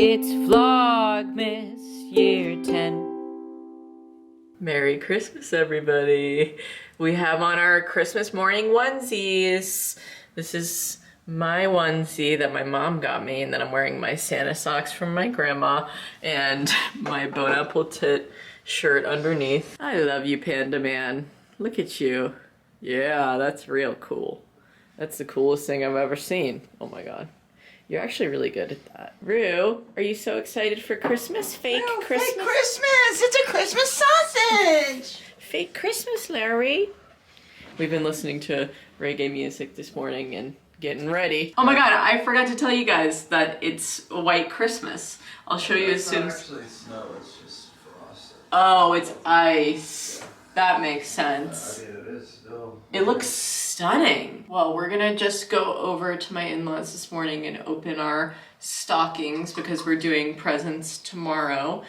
It's Vlogmas year 10. Merry Christmas, everybody. We have on our Christmas morning onesies. This is my onesie that my mom got me, and then I'm wearing my Santa socks from my grandma and my Bon Appetit shirt underneath. I love you, Panda Man. Look at you. Yeah, that's real cool. That's the coolest thing I've ever seen. Oh my God. You're actually really good at that. Rue, are you so excited for Christmas? Fake Christmas? Fake Christmas! It's a Christmas sausage! Fake Christmas, Larry. We've been listening to reggae music this morning and getting ready. Oh my God, I forgot to tell you guys that it's a white Christmas. I'll show you as soon as... It's not actually snow, it's just frost. Oh, it's ice. That makes sense. I mean, it is still. It looks stunning. Well, we're gonna just go over to my in-laws this morning and open our stockings because we're doing presents tomorrow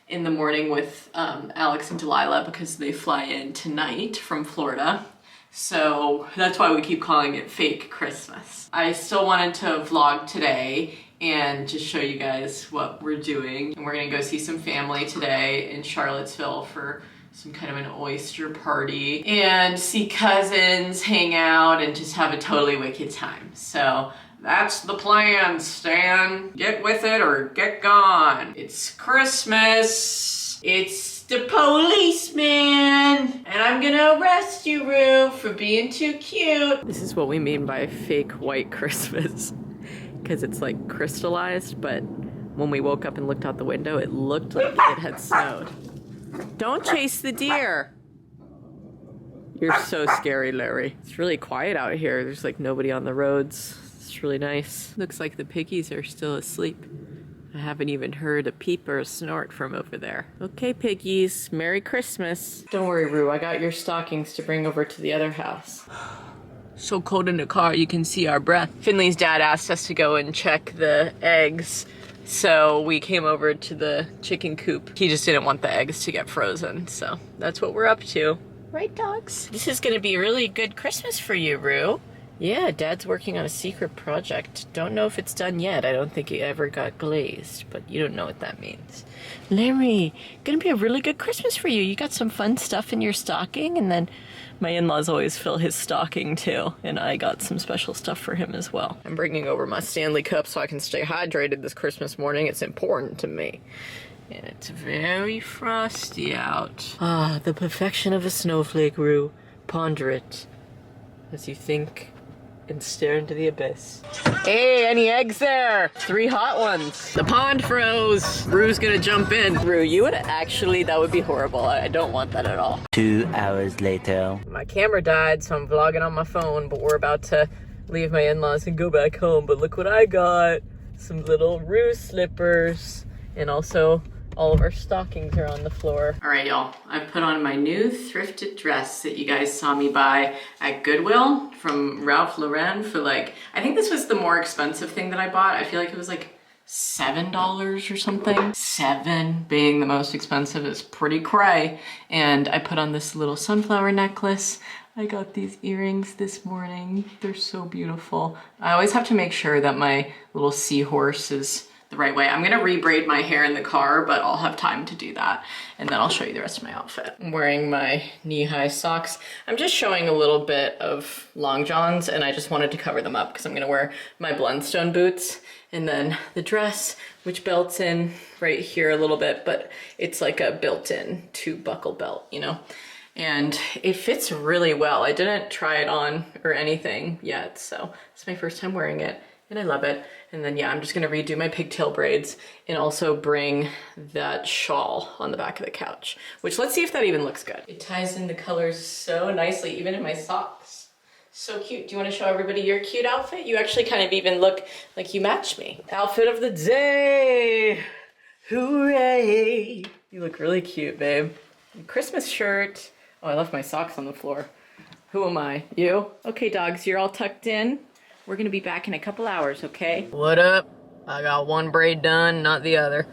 in the morning with Alex and Delilah because they fly in tonight from Florida. So that's why we keep calling it fake Christmas. I still wanted to vlog today and just show you guys what we're doing. And we're gonna go see some family today in Charlottesville for some kind of an oyster party and see cousins, hang out, and just have a totally wicked time. So that's the plan, Stan. Get with it or get gone. It's Christmas. It's the policeman. And I'm gonna arrest you, Rue, for being too cute. This is what we mean by fake white Christmas. Because it's like crystallized, but when we woke up and looked out the window, it looked like it had snowed. Don't chase the deer. You're so scary, Larry. It's really quiet out here. There's like nobody on the roads. It's really nice. Looks like the piggies are still asleep. I haven't even heard a peep or a snort from over there. Okay, piggies, Merry Christmas. Don't worry, Rue, I got your stockings to bring over to the other house. So cold in the car, you can see our breath. Finley's dad asked us to go and check the eggs. So we came over to the chicken coop. He just didn't want the eggs to get frozen. So that's what we're up to. Right, dogs? This is gonna be a really good Christmas for you, Rue. Yeah, Dad's working on a secret project. Don't know if it's done yet. I don't think it ever got glazed, but you don't know what that means. Larry, gonna be a really good Christmas for you. You got some fun stuff in your stocking, and then my in-laws always fill his stocking too, and I got some special stuff for him as well. I'm bringing over my Stanley cup so I can stay hydrated this Christmas morning. It's important to me. And it's very frosty out. Ah, the perfection of a snowflake, Rue. Ponder it as you think and stare into the abyss. Hey, any eggs there? 3 hot ones. The pond froze. Rue's gonna jump in. Rue, you would actually, that would be horrible. I don't want that at all. 2 hours later. My camera died, so I'm vlogging on my phone, but we're about to leave my in-laws and go back home. But look what I got. Some little Rue slippers, and also all of our stockings are on the floor. All right, y'all. I put on my new thrifted dress that you guys saw me buy at Goodwill from Ralph Lauren for like, I think this was the more expensive thing that I bought. I feel like it was like $7 or something. 7 being the most expensive is pretty cray. And I put on this little sunflower necklace. I got these earrings this morning. They're so beautiful. I always have to make sure that my little seahorse is the right way. I'm gonna re-braid my hair in the car, but I'll have time to do that. And then I'll show you the rest of my outfit. I'm wearing my knee-high socks. I'm just showing a little bit of long johns, and I just wanted to cover them up because I'm gonna wear my Blundstone boots. And then the dress, which belts in right here a little bit, but it's like a built-in 2-buckle belt, you know? And it fits really well. I didn't try it on or anything yet, so it's my first time wearing it, and I love it. And then, yeah, I'm just gonna redo my pigtail braids and also bring that shawl on the back of the couch, which let's see if that even looks good. It ties in the colors so nicely, even in my socks. So cute. Do you wanna show everybody your cute outfit? You actually kind of even look like you match me. Outfit of the day. Hooray. You look really cute, babe. Christmas shirt. Oh, I left my socks on the floor. Who am I? You? Okay, dogs, you're all tucked in. We're gonna be back in a couple hours, okay? What up? I got one braid done, not the other.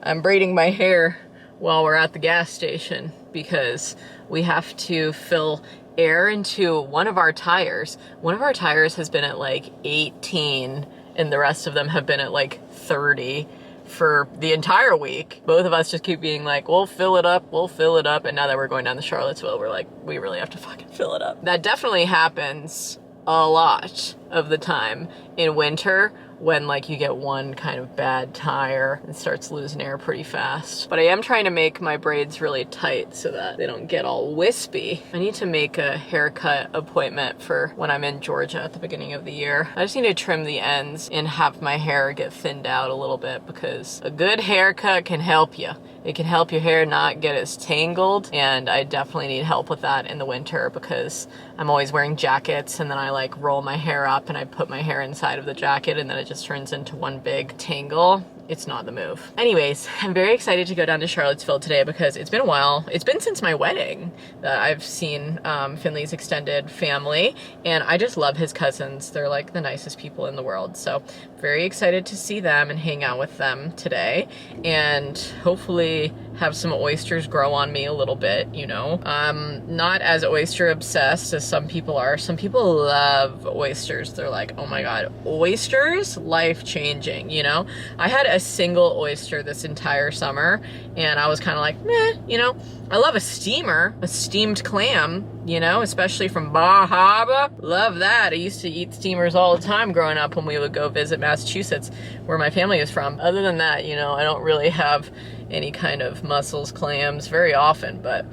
I'm braiding my hair while we're at the gas station because we have to fill air into one of our tires. One of our tires has been at like 18 and the rest of them have been at like 30. for the entire week. Both of us just keep being like, we'll fill it up, and now that we're going down to Charlottesville, we're like, we really have to fucking fill it up. That definitely happens a lot of the time in winter when like you get one kind of bad tire and starts losing air pretty fast. But I am trying to make my braids really tight so that they don't get all wispy. I need to make a haircut appointment for when I'm in Georgia at the beginning of the year. I just need to trim the ends and have my hair get thinned out a little bit, because a good haircut can help you. It can help your hair not get as tangled, and I definitely need help with that in the winter because I'm always wearing jackets, and then I like roll my hair up and I put my hair inside of the jacket, and then it just turns into one big tangle. It's not the move. Anyways, I'm very excited to go down to Charlottesville today because it's been a while. It's been since my wedding that I've seen Finley's extended family, and I just love his cousins. They're like the nicest people in the world. So very excited to see them and hang out with them today, and hopefully have some oysters grow on me a little bit, you know. I'm not as oyster obsessed as some people are. Some people love oysters. They're like, oh my God, oysters? Life-changing, you know? I had a single oyster this entire summer, and I was kind of like, meh, you know? I love a steamer, a steamed clam, you know, especially from Bar Harbor. Love that. I used to eat steamers all the time growing up when we would go visit Massachusetts, where my family is from. Other than that, you know, I don't really have any kind of mussels, clams very often, but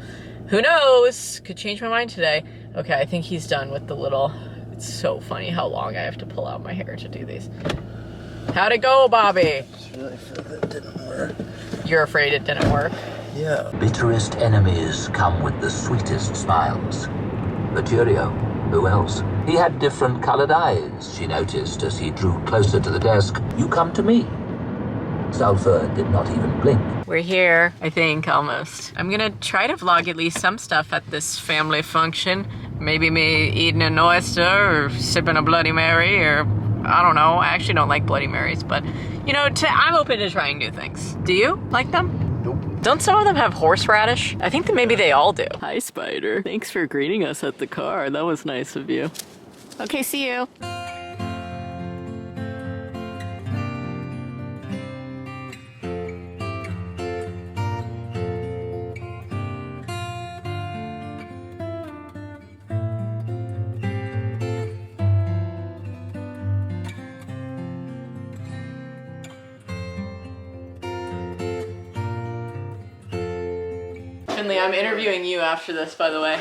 who knows? Could change my mind today. Okay, I think he's done with the little, it's so funny how long I have to pull out my hair to do these. How'd it go, Bobby? I really feel that it didn't work. You're afraid it didn't work? Yeah. Bitterest enemies come with the sweetest smiles. Mercurio, who else? He had different colored eyes, she noticed as he drew closer to the desk. You come to me. Sulfur did not even blink. We're here, I think, almost. I'm gonna try to vlog at least some stuff at this family function. Maybe me eating an oyster or sipping a Bloody Mary, or I don't know. I actually don't like Bloody Marys, but you know, I'm open to trying new things. Do you like them? Nope. Don't some of them have horseradish? I think that maybe they all do. Hi, Spider. Thanks for greeting us at the car. That was nice of you. Okay, see you. Finley, I'm interviewing you after this, by the way.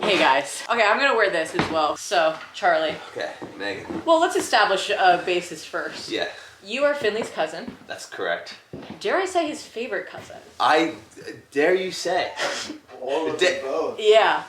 Hey guys. Okay, I'm gonna wear this as well. So, Charlie. Okay, Meghan. Well, let's establish a basis first. Yeah, You are Finley's cousin. that's correct. Dare I say his favorite cousin? I dare you say. All of Da- them both. Yeah.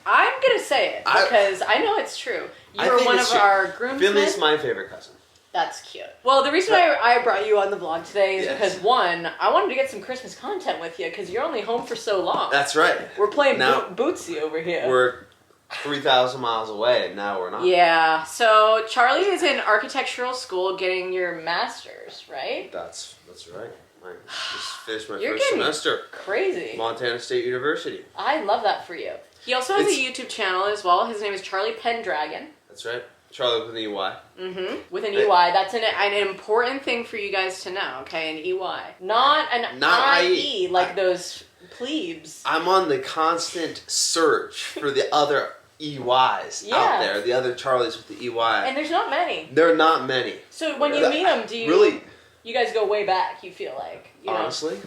I'm gonna say it because I know it's true. You I are think one it's of true. our groomsmen. Finley's my favorite cousin. That's cute. Well, the reason I brought you on the vlog today is Yes. because, one, I wanted to get some Christmas content with you because you're only home for so long. That's right. We're playing Now- Bootsy over here. We're 3,000 miles away, and now we're not. Yeah, so Charlie is in architectural school getting your master's, right? That's right. I just finished my You're first getting semester. Crazy. Montana State University. I love that for you. He also has It's- a YouTube channel as well. His name is Charlie Pendragon. That's right. Charlie with an EY. Mm-hmm. With an EY. That's an important thing for you guys to know, okay? An EY. Not an Not IE like those plebes. I'm on the constant search for the other EYs Yeah. out there. The other Charlies with the EY. And there's not many. There are not many. So when you meet them, do you... Really? You guys go way back, you feel like. You know? Honestly,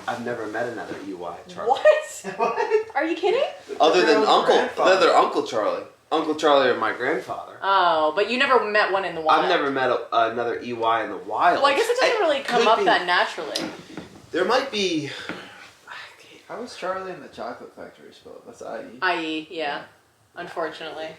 I've never met another EY Charlie. What? Are you kidding? Other than Their Uncle, grandfather. other than Uncle Charlie. Uncle Charlie or my grandfather. Oh, but you never met one in the wild. I've never met another EY in the wild. Well, I guess it doesn't really come could up be- that naturally. There might be... How was Charlie in the Chocolate Factory spelled? That's IE. IE, yeah. Unfortunately.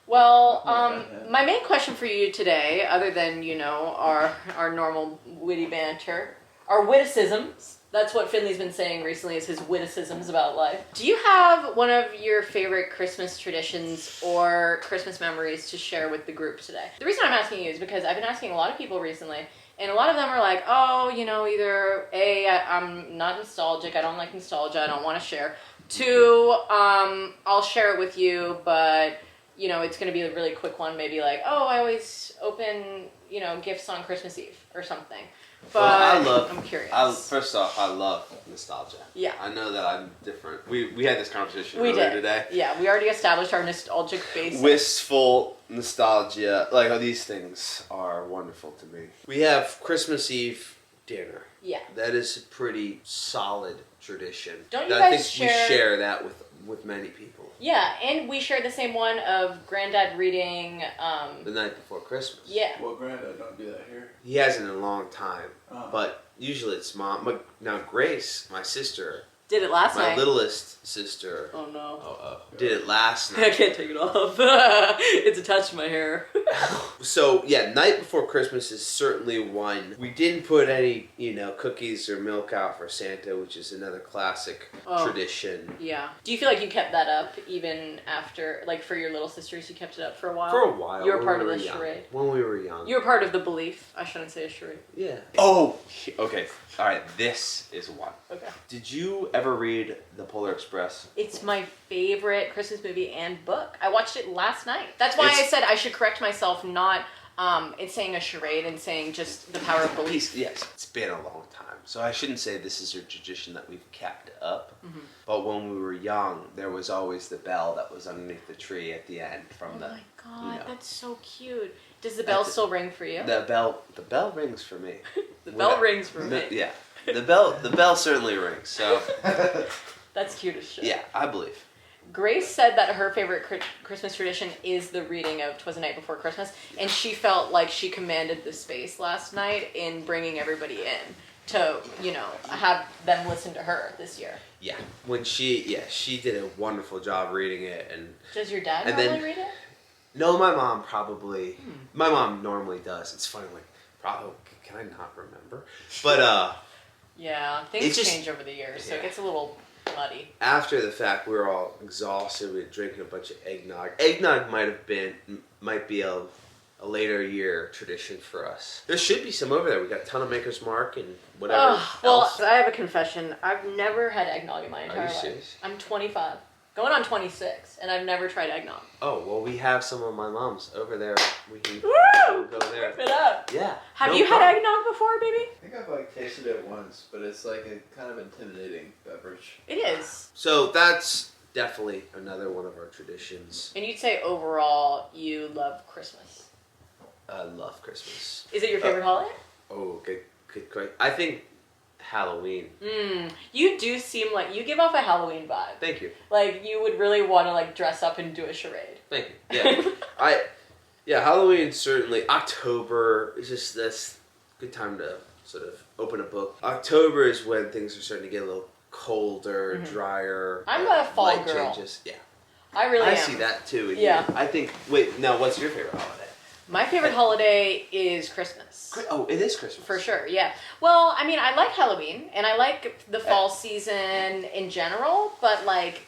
Well, Yeah. my main question for you today, other than, you know, our normal witty banter, our witticisms. That's what Finley's been saying recently, is his witticisms about life. Do you have one of your favorite Christmas traditions or Christmas memories to share with the group today? The reason I'm asking you is because I've been asking a lot of people recently, and a lot of them are like, oh, you know, either A, I'm not nostalgic, I don't like nostalgia, I don't want to share. Two, I'll share it with you, but, you know, it's going to be a really quick one, maybe like, oh, I always open you know, gifts on Christmas Eve or something. But I'm curious. First off, I love nostalgia. Yeah. I know that I'm different. We had this conversation We earlier did. today. Yeah, we already established our nostalgic base. Wistful nostalgia, like these things are wonderful to me. We have Christmas Eve dinner. Yeah. That is a pretty solid tradition. Don't you I guys think we share that with many people. Yeah, and we share the same one of Granddad reading. The night before Christmas. Yeah. Well, Granddad don't do that here. He hasn't in a long time, Oh. but usually it's mom. But now Grace, my sister, Did it last my night. littlest sister, Oh no. did it last I night. can't take it off. It's attached to my hair. So yeah, night before Christmas is certainly one. We didn't put any, cookies or milk out for Santa, which is another classic tradition. Yeah. Do you feel like you kept that up even after, like for your little sisters, you kept it up for a while? For a while. You were when part we of the young. charade. When we were young. You were part of the belief. I shouldn't say a charade. Yeah. Oh, okay. All right, this is one. Okay. Did you ever read The Polar Express? It's my favorite Christmas movie and book. I watched it last night. That's why I It's- said I should correct myself, not it's saying a charade and saying just the power of belief. Yes, it's been a long time. So I shouldn't say this is a tradition that we've kept up. Mm-hmm. But when we were young, there was always the bell that was underneath the tree at the end from Oh the. my god, you know. that's so cute. Does the bell still ring for you? The bell rings for me. The bell rings for me. Yeah, the bell certainly rings. So That's cute as shit. yeah, I believe. Grace said that her favorite Christmas tradition is the reading of 'Twas the Night Before Christmas, and she felt like she commanded the space last night in bringing everybody in to, have them listen to her this year. Yeah, when she did a wonderful job reading it, and Does your dad And normally then- read it? no, my mom probably. My mom normally does. It's funny, like probably can I not remember? But Yeah, things It's just- change over the years, so it yeah. gets a little muddy. after the fact, we were all exhausted. We were drinking a bunch of eggnog. Eggnog might be a later year tradition for us. There should be some over there. We got a ton of Maker's Mark and whatever Well, else. I have a confession. I've never had eggnog in my entire you life. serious? I'm 25, going on 26, and I've never tried eggnog. Oh well, we have some of my mom's over there. We can Woo! go there. Rip it up. Yeah. Have no you problem. had eggnog before, baby? I think I've tasted it once, but it's like a kind of intimidating beverage. It is. So that's definitely another one of our traditions. And you'd say overall you love Christmas. I love Christmas. Is it your favorite holiday? Oh, good. I think Halloween. You do seem like you give off a Halloween vibe. Thank you. Like you would really want to like dress up and do a charade. Thank you. Yeah. Halloween certainly. October is just this good time to sort of open a book. October is when things are starting to get a little colder, drier. I'm a fall light girl. Changes. Yeah. I really I am. see that too. in Yeah. you. I think. Wait. Now, what's your favorite holiday? My favorite holiday is Christmas. Oh, it is Christmas. For sure, yeah. Well, I mean, I like Halloween, and I like the fall season in general, but like,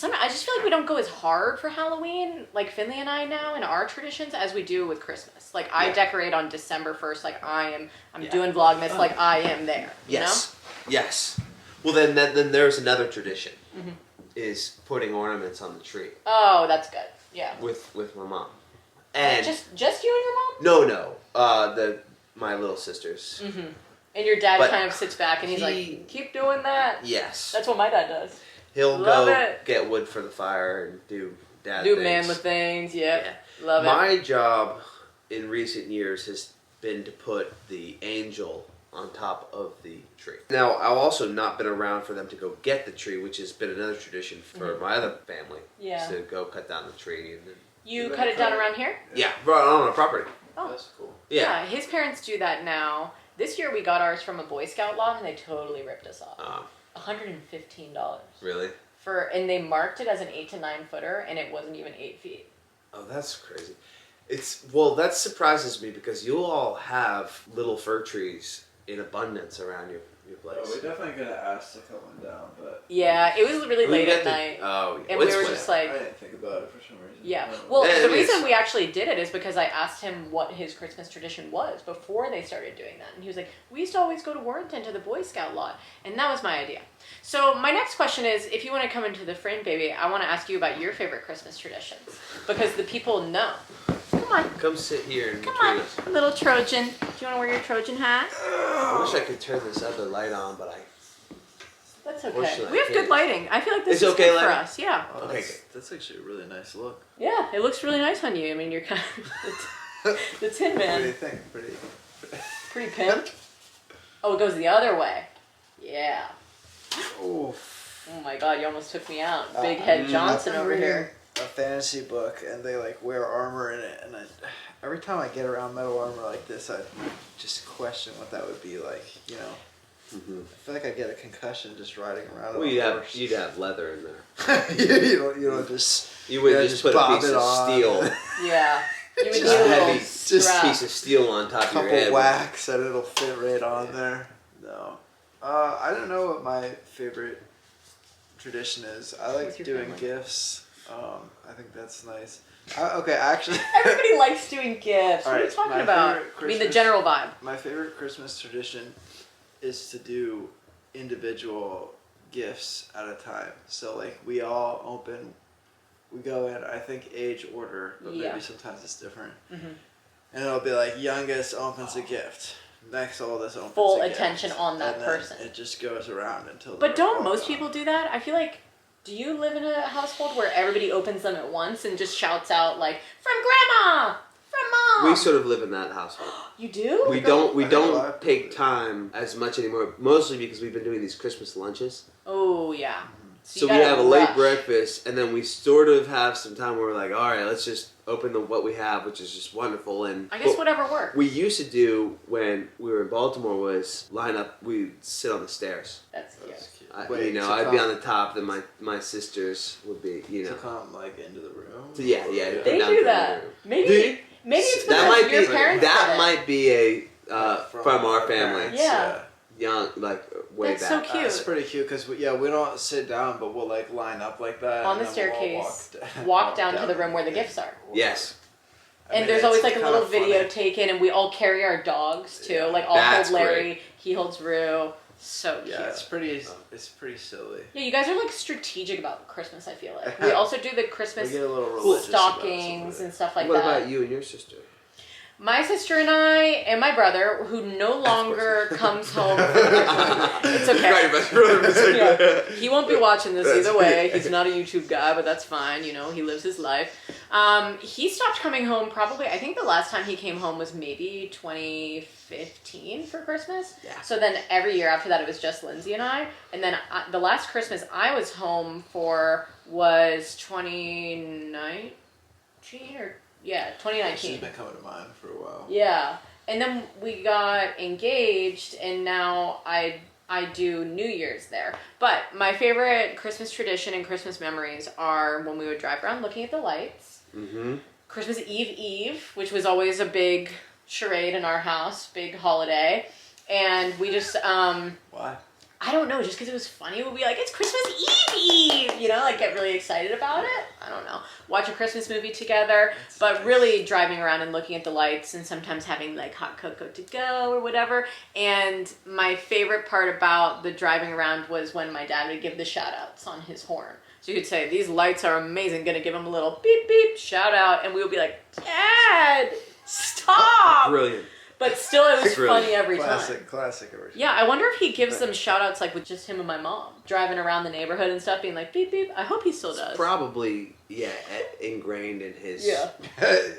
I just feel like we don't go as hard for Halloween, like Finley and I now, in our traditions, as we do with Christmas. Like, I decorate on December 1st, like I'm doing Vlogmas, like I am there, Yes. Yes. Well, then there's another tradition. Is putting ornaments on the tree Oh, that's good, yeah. with my mom. And Just you and your mom? no, my little sisters. And your dad But kind of sits back and he's he- like, keep doing that. Yes. That's what my dad does. He'll Love go it. get wood for the fire and do dad Do things. manly things, yep. Yeah. Love it. My job in recent years has been to put the angel on top of the tree. Now, I've also not been around for them to go get the tree, which has been another tradition for my other family. Yeah. Is to go cut down the tree and then You cut it down around here? yeah, right on a property. Oh. That's cool. Yeah. His parents do that now. This year we got ours from a Boy Scout lot and they totally ripped us off. $115. Really? And they marked it as an 8 to 9 footer and it wasn't even 8 feet. Oh, that's crazy. That surprises me because you all have little fir trees in abundance around your place. Oh, we're definitely gonna ask to cut one down, but Yeah, it was really We late get at the- night. Oh, yeah. And we It's were what- just I like, didn't think about it for some reason. yeah. I don't know. Well, Yeah, the it reason is. we actually did it is because I asked him what his Christmas tradition was before they started doing that. And he was like, we used to always go to Warrenton to the Boy Scout lot. And that was my idea. So my next question is, if you want to come into the frame, baby, I want to ask you about your favorite Christmas traditions. Because the people know. Come on. Come sit here in Come between on, us. little Trojan. Do you want to wear your Trojan hat? I wish I could turn this other light on, but That's okay. Unfortunately, We have I good can't. lighting. I feel like this It's is okay good for lighting? us. Yeah. Oh, Okay, that's actually a really nice look. Yeah, it looks really nice on you. I mean, you're kind of the Tin What do you Man. think? Pretty pimp. Oh, it goes the other way. Yeah. Oh. Oh my God, you almost took me out. Big Head Johnson over here. A fantasy book, and they like wear armor in it, and every time I get around metal armor like this, I just question what that would be like. You know, I feel like I get a concussion just riding around. well, on a horse. you'd have leather in there. you don't just You wouldn't yeah, just put a bob piece it of on. steel, Yeah. You would just need a a little heavy strap. piece of steel on top of your couple head. whacks and it'll fit right on there. No, I don't know what my favorite tradition is. I like What's your doing favorite? gifts. I think that's nice. Okay, actually, Everybody likes doing gifts. What are you Alright, talking my about? favorite I mean, the Christmas- general vibe. my favorite Christmas tradition is to do individual gifts at a time. So like we all open, we go in, I think age order, but Yeah. maybe sometimes it's different. Mhm. And it'll be like youngest opens a gift, next oldest opens Full a gift, attention on that and then person. It just goes around until. But they're don't all most gone. people do that? I feel like, do you live in a household where everybody opens them at once and just shouts out like, from grandma, from mom? We sort of live in that household. You do? We I got a lot don't of take people. time as much anymore. Mostly because we've been doing these Christmas lunches. Oh yeah. So you we gotta have a late rush. breakfast, and then we sort of have some time where we're like, all right, let's just open what we have, which is just wonderful. And I guess what whatever works. we used to do when we were in Baltimore was line up. We'd sit on the stairs. That's cute. That's cute. You know, to I'd be come- on the top, then my sisters would be, you to know. come like into the room. So yeah. They come down do from that. the room. Maybe it's because That might your be parents did that it. might be a From from our our family, parents, Yeah. young like way That's so back. cute. That's pretty cute because we don't sit down, but we'll like line up like that On and the then we'll all staircase, walk down to the room where the Yeah. gifts are. Yes. I And mean, there's it's always like a kinda little video funny. taken, and we all carry our dogs too. Yeah. Like I'll That's hold Larry, great. he holds Rue. So cute. Yeah, it's pretty silly. Yeah, you guys are like strategic about Christmas. I feel like we also do the We Christmas get a little religious about stockings some and of stuff like what that. about you and your sister? My sister and I and my brother, who no longer comes home. It's okay. Right, best brother. Yeah. He won't be watching this either way. He's not a YouTube guy, but that's fine. You know, he lives his life. He stopped coming home probably, I think the last time he came home was maybe 2015 for Christmas. Yeah. So then every year after that, it was just Lindsay and I. And then the last Christmas I was home for was 2019 or, yeah, She's 2019. been coming to mine for a while. Yeah. And then we got engaged, and now I do New Year's there. But my favorite Christmas tradition and Christmas memories are when we would drive around looking at the lights. Mm-hmm. Christmas Eve, which was always a big charade in our house, big holiday. And we just, Why? I don't know, just because it was funny, we'd be like, it's Christmas Eve, you know, like get really excited about it. I don't know. Watch a Christmas movie together, but really driving around and looking at the lights and sometimes having like hot cocoa to go or whatever. And my favorite part about the driving around was when my dad would give the shout outs on his horn. So he would say, these lights are amazing, gonna give him a little beep beep shout out. And we would be like, Dad, stop! Brilliant. But still, it was Brilliant. funny every time. Classic original. Yeah, I wonder if he gives them shout outs like with just him and my mom driving around the neighborhood and stuff, being like beep beep. I hope he still does. Probably, yeah, ingrained in his Yeah.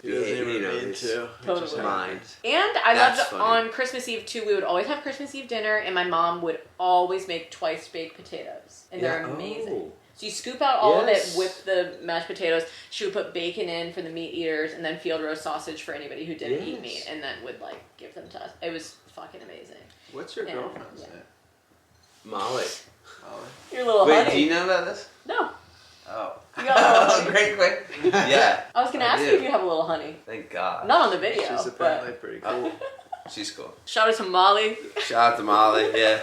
He doesn't even you know, mean his to. Totally. Just mind. And I That's loved funny. on Christmas Eve too, we would always have Christmas Eve dinner, and my mom would always make twice baked potatoes. And they're Yeah. amazing. Oh. So you scoop out all Yes. of it with the mashed potatoes. She would put bacon in for the meat eaters, and then field roast sausage for anybody who didn't eat Yes. meat, and then would like give them to us. It was fucking amazing. What's your Yeah. girlfriend's Yeah. name? Molly. Molly. Your little Wait, honey. do you know about this? No. Oh. You got a little honey. Great, quick. Yeah. I was gonna I ask you do. if you have a little honey. Thank God. Not on the video, She's but apparently pretty cool. She's cool. shout out to Molly. Shout out to Molly. Yeah.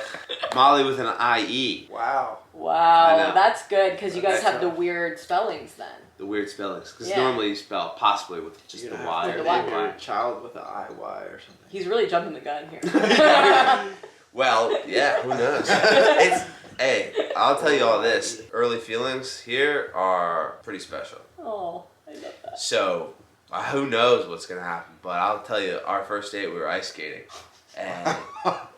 Molly with an IE. Wow. I Wow, know. that's good because you guys That's have the weird spellings then. The weird spellings. Because Yeah. normally you spell possibly with just You the know, Y With or the the Y. name your Y. child with an IY or something. He's really jumping the gun here. Well, yeah, who knows? Hey, I'll tell you all this. Early feelings here are pretty special. Oh, I love that. So, Who knows what's gonna happen? But I'll tell you, our first date we were ice skating, and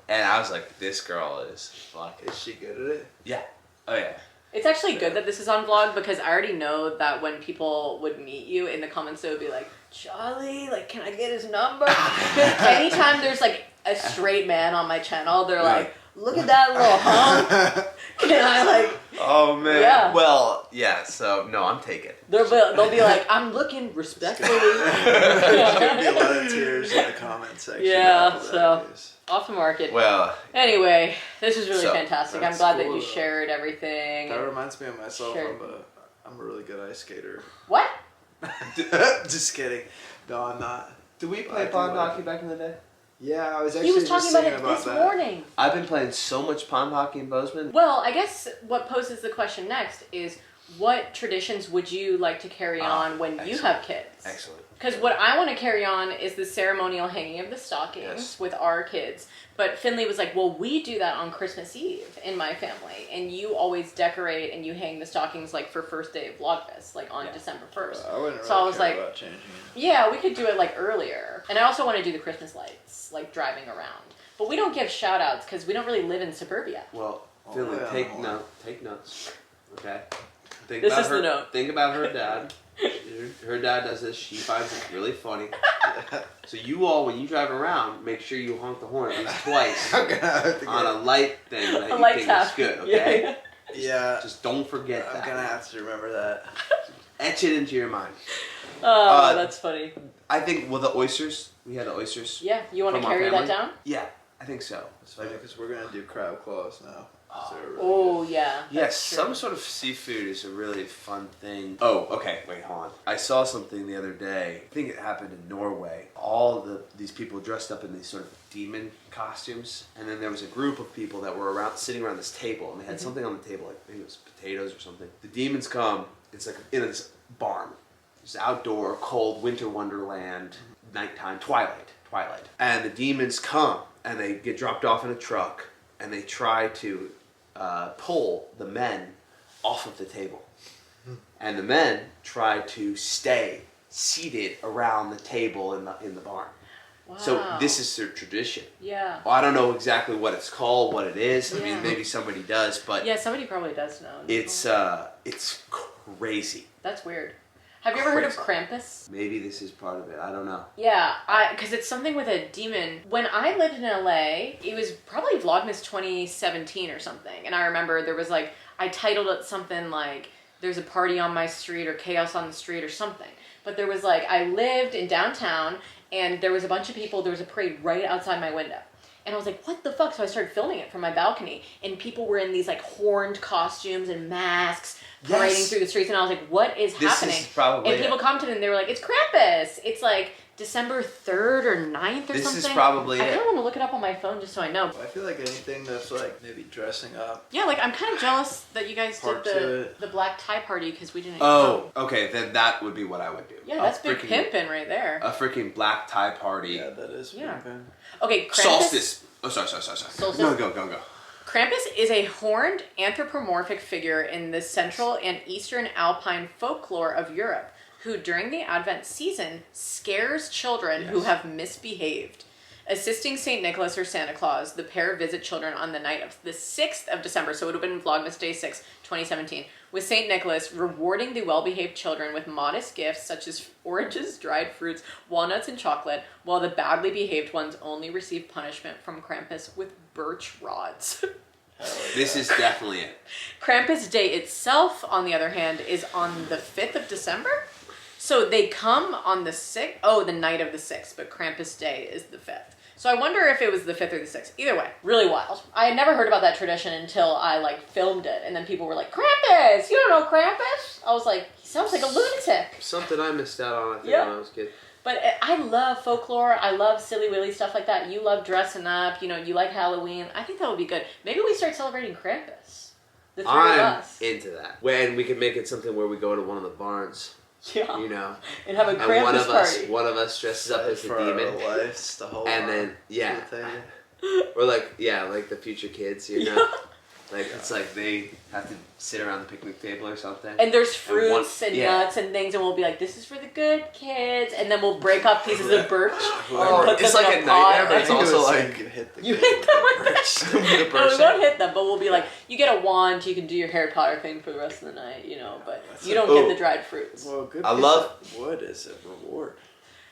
I was like, this girl is fucking. Is she good at it? Yeah. Oh yeah. It's actually good that this is on vlog because I already know that when people would meet you in the comments, they would be like, Charlie, like, can I get his number? Anytime there's like a straight man on my channel, they're like, look at that little hunk. Can I like? Oh man. Yeah. Well, yeah. So no, I'm taken. They'll be like, I'm looking respectfully. There's gonna be a lot of tears in the comment section. Yeah, after that so news. off the market. Well. Anyway, this is really So, fantastic. I'm that's glad that cool, you though. shared everything. That reminds me of myself. Sure. I'm a really good ice skater. What? Just kidding. No, I'm not. Did we I play do pond like hockey it. back in the day? Yeah, I was He actually was just talking about thinking it about this that. morning. I've been playing so much pond hockey in Bozeman. Well, I guess what poses the question next is what traditions would you like to carry on when you excellent. have kids? Excellent. Because what I want to carry on is the ceremonial hanging of the stockings Yes. with our kids. But Finley was like, well, we do that on Christmas Eve in my family. And you always decorate and you hang the stockings like for first day of Vlogmas, like on December 1st. I wouldn't really So I was care like, about changing it. yeah, we could do it like earlier. And I also want to do the Christmas lights, like driving around. But we don't give shout outs because we don't really live in suburbia. Well, Oh, Finley, yeah, take no. note. Take notes. Okay. Think This about is her, the note. Think about her dad. Her dad does this. She finds it really funny. So you all, when you drive around, make sure you honk the horn at least twice I'm gonna have to on a light thing that A you light think tap. is good. Okay. Yeah, Just don't forget I'm that. gonna have to remember that. Etch it into your mind. Oh, that's funny. I think. Well, the oysters. We had the oysters. Yeah, you want to From our carry that family? down? Yeah, I think so. It's funny because we're gonna do crab claws now. So they're really Oh, yeah. Yes, that's true. some sort of seafood is a really fun thing. Oh, okay, wait, hold on. I saw something the other day. I think it happened in Norway. These people dressed up in these sort of demon costumes, and then there was a group of people that were sitting around this table, and they had something on the table, like maybe it was potatoes or something. The demons come. It's like in this barn. It's outdoor, cold winter wonderland, nighttime, twilight, and the demons come, and they get dropped off in a truck, and they try to pull the men off of the table. And the men try to stay seated around the table in the barn. Wow. So this is their tradition. Yeah. Well, I don't know exactly what it's called, what it is. I Yeah. mean, maybe somebody does, but Yeah, somebody probably does know. it's crazy. That's weird. Have you ever heard of Krampus? Maybe this is part of it. I don't know. Yeah, because it's something with a demon. When I lived in LA, it was probably Vlogmas 2017 or something. And I remember there was like, I titled it something like, there's a party on my street or chaos on the street or something. But there was like, I lived in downtown and there was a bunch of people, there was a parade right outside my window. And I was like, what the fuck? So I started filming it from my balcony. And people were in these like horned costumes and masks parading through the streets. And I was like, what is happening? This is probably And people commented and they were like, it's Krampus. It's like December 3rd or 9th or This something. is probably I kind it. of want to look it up on my phone just so I know. I feel like anything that's like maybe dressing up. Yeah, like I'm kind of jealous that you guys Part did to it. the black tie party because we didn't Oh, come. okay, then that would be what I would do. Yeah, that's big freaking- pimping right there. A freaking black tie party. Yeah, that is. Yeah. pretty Okay, Krampus. Solstice. Oh, sorry. Solstice? No, go. Krampus is a horned anthropomorphic figure in the central and eastern alpine folklore of Europe who, during the Advent season, scares children who have misbehaved. Assisting St. Nicholas or Santa Claus, the pair visit children on the night of the 6th of December, so it would have been Vlogmas Day 6, 2017, with St. Nicholas rewarding the well-behaved children with modest gifts such as oranges, dried fruits, walnuts, and chocolate, while the badly behaved ones only receive punishment from Krampus with birch rods. This is definitely it. Krampus Day itself, on the other hand, is on the 5th of December. So they come on the 6th, the night of the 6th, but Krampus Day is the 5th. So I wonder if it was the 5th or the 6th. Either way, really wild. I had never heard about that tradition until I filmed it, and then people were like, Krampus! You don't know Krampus? I was like, he sounds like a lunatic. Something I missed out on, I think, Yeah. when I was a kid. But I love folklore. I love silly willy stuff like that. You love dressing up. You like Halloween. I think that would be good. Maybe we start celebrating Krampus. The three of I'm us. into that. When we could make it something where we go to one of the barns, Yeah. you know, And have a and Krampus one party. of us dresses up as a for demon, our lives, the whole and lot. then Sort of thing. or like the future kids, you know. Yeah. Like it's like they have to sit around the picnic table or something. And there's fruits and yeah. nuts and things, and we'll be like, "This is for the good kids," and then we'll break up pieces of birch. Oh, and put it's them like in a pot. nightmare, but it's also like You hit them with that. with a No, we birch. won't hit them, but we'll be like, you get a wand, you can do your Harry Potter thing for the rest of the night, you know, but you don't get the dried fruits. Well, good I piece love- of wood is a reward.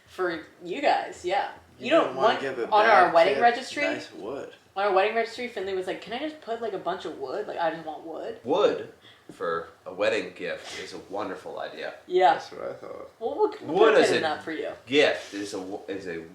For you guys, yeah. You don't don't wanna want, give a on our bad wedding kid registry, nice wood. on our wedding registry, Finley was like, can I just put like a bunch of wood? Like, I just want wood. Wood for a wedding gift is a wonderful idea. Yeah. That's what I thought. Well, we'll Wood put a is pin in a- that for you. Gift is a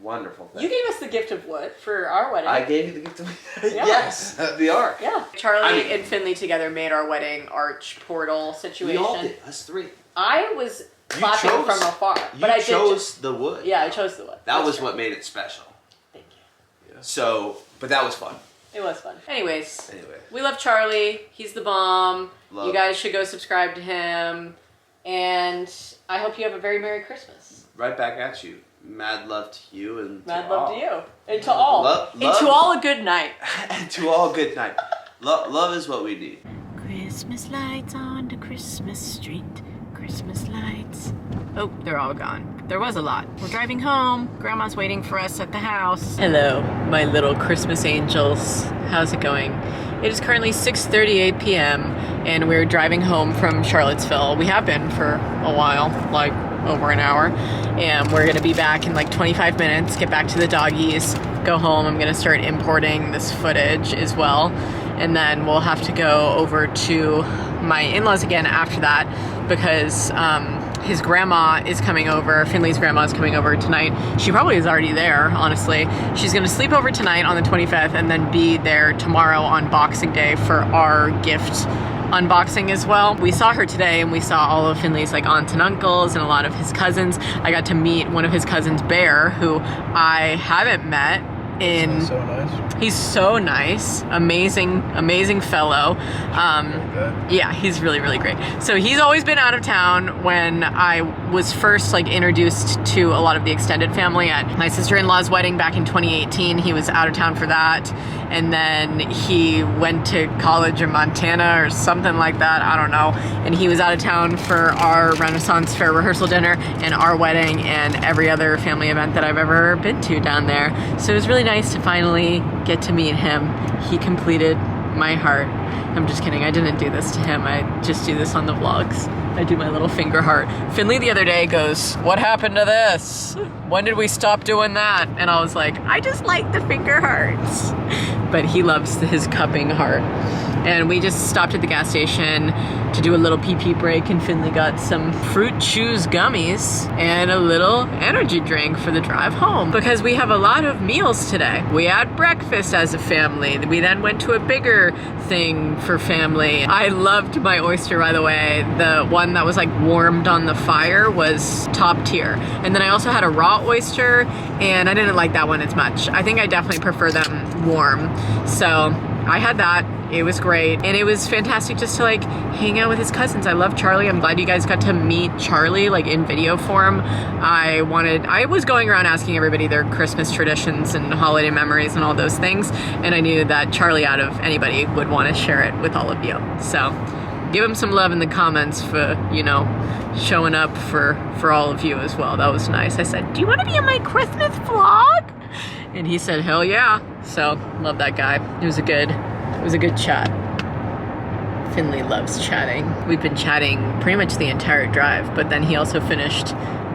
wonderful thing. You gave us the gift of wood for our wedding. I gave you the gift of Yeah. Yes, the ark. Yeah. Charlie I mean- and Finley together made our wedding arch portal situation. We all did. Us three. I was clapping chose- from afar, You but I did chose the wood. Yeah, I chose the wood. That That's was true. what made it special. Thank you. So, but that was fun. It was fun. Anyways, Anyway. we love Charlie. He's the bomb. Love. You guys should go subscribe to him. And I hope you have a very Merry Christmas. Right back at you. Mad love to you and Mad to love all. to you. And to all. Love- And to all a good night. And to all, good night. Love is what we need. Christmas lights on the Christmas street. Christmas lights. Oh, they're all gone. There was a lot. We're driving home. Grandma's waiting for us at the house. Hello, my little Christmas angels. How's it going? It is currently 6:38 p.m. and we're driving home from Charlottesville. We have been for a while, like over an hour. And we're gonna be back in like 25 minutes, get back to the doggies, go home. I'm gonna start importing this footage as well. And then we'll have to go over to my in-laws again after that because his grandma is coming over. Finley's grandma is coming over tonight. She probably is already there, honestly. She's gonna sleep over tonight on the 25th and then be there tomorrow on Boxing Day for our gift unboxing as well. We saw her today and we saw all of Finley's like aunts and uncles and a lot of his cousins. I got to meet one of his cousins, Bear, who I haven't met in... So nice. He's so nice, amazing fellow. Yeah, he's really, really great. So he's always been out of town. When I was first like introduced to a lot of the extended family at my sister-in-law's wedding back in 2018, he was out of town for that. And then he went to college in Montana or something like that, I don't know. And he was out of town for our Renaissance Fair rehearsal dinner and our wedding and every other family event that I've ever been to down there. So it was really nice to finally get to meet him. He completed my heart. I'm just kidding, I didn't do this to him. I just do this on the vlogs. I do my little finger heart. Finley the other day goes, "What happened to this? When did we stop doing that?" And I was like, I just like the finger hearts. But he loves his cupping heart. And we just stopped at the gas station to do a little pee-pee break, and Finley got some fruit chews gummies and a little energy drink for the drive home because we have a lot of meals today. We had breakfast as a family. We then went to a bigger thing for family. I loved my oyster, by the way. The one that was like warmed on the fire was top tier. And then I also had a raw oyster and I didn't like that one as much. I think I definitely prefer them warm. So I had that. It was great. And it was fantastic just to like hang out with his cousins. I love Charlie. I'm glad you guys got to meet Charlie like in video form. I was going around asking everybody their Christmas traditions and holiday memories and all those things. And I knew that Charlie out of anybody would want to share it with all of you. So give him some love in the comments for, you know, showing up for all of you as well. That was nice. I said, "Do you want to be in my Christmas vlog?" And he said, "Hell yeah." So love that guy. It was a good chat. Finley loves chatting. We've been chatting pretty much the entire drive, but then he also finished